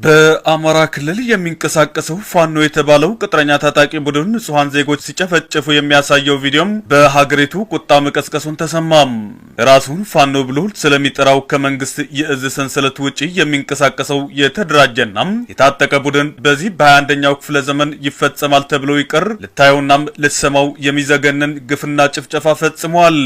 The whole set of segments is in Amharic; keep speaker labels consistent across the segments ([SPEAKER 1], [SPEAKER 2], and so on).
[SPEAKER 1] በአማራ ክልል የሚንቀሳቀሰው ፋኖ የተባለው ቅጥረኛ ታጣቂ ቡድን ንጹሃን ዜጎች ሲጨፈጨፉ የሚያሳየው ቪዲዮም በሀገሪቱ ቁጣ መቀስቀሱን ተሰማም። ራሱን ፋኖ ብሎ ስለሚጠራው ከመንግስት የእዝ ሰንሰለት ውጪ የሚንቀሳቀሰው የተደራጀና የታጠቀ ቡድን በዚህ በ21ኛው ክፍለ ዘመን ይፈጸማል ተብሎ ይቀር ልታየውናም ልትሰማው የሚዘገንን ግፍና ጭፍጨፋ ፈጽሟል።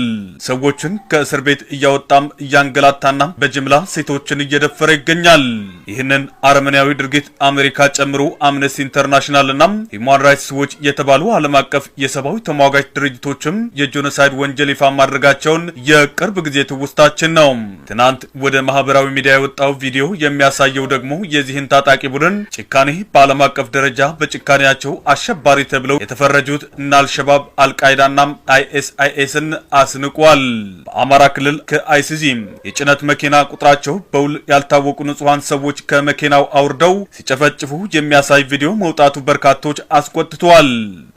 [SPEAKER 1] ሰዎችን ከእስር ቤት እያወጣም እያንገላታና በጅምላ ሴቶችን እየደፈረ ይገኛል። ይህንን አረመኔያዊ ድርጊት አሜሪካ ጨምሮ አምነስቲ ኢንተርናሽናል እና ሂውማን ራይትስ ዎች የተባሉ ዓለም አቀፍ የሰብአዊ ተሟጋች ድርጅቶችም የጄኖሳይድ ወንጀል ይፋ ማድረጋቸውን የቅርብ ጊዜ ትውስታችን ነው። ትናንት ወደ ማህበራዊ ሚዲያ የወጣው ቪዲዮ የሚያሳየው ደግሞ የዚህን ታጣቂ ቡድን ጭካኔ በዓለም አቀፍ ደረጃ በጭካኔያቸው አሸባሪ ተብለው የተፈረጁት እና አልሸባብ፣ አልቃይዳና አይኤስአይኤስን አስንቋል። በአማራ ክልል ከአይሲዚ የጭነት መኪና ቁጥራቸው በውል ያልታወቁ ንጹሃን ሰዎች ከመኪናው አውርደው ሲጨፈጭፉ የሚያሳይ ቪዲዮ መውጣቱ በርካቶች አስቆጥቷል።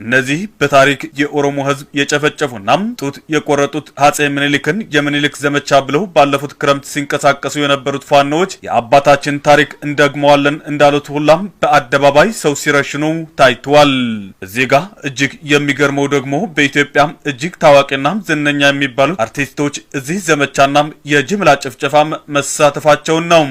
[SPEAKER 1] እነዚህ በታሪክ የኦሮሞ ህዝብ የጨፈጨፉና ጡት የቆረጡት አፄ ምኒልክን የምኒልክ ዘመቻ ብለው ባለፉት ክረምት ሲንቀሳቀሱ የነበሩት ፋኖች የአባታችን ታሪክ እንደግመዋለን እንዳሉት ሁላም በአደባባይ ሰው ሲረሽኑ ታይቷል። እዚህ ጋር እጅግ የሚገርመው ደግሞ በኢትዮጵያ እጅግ ታዋቂና ዝነኛ የሚባሉት አርቲስቶች እዚህ ዘመቻና የጅምላ ጭፍጨፋ መሳተፋቸውን ነው።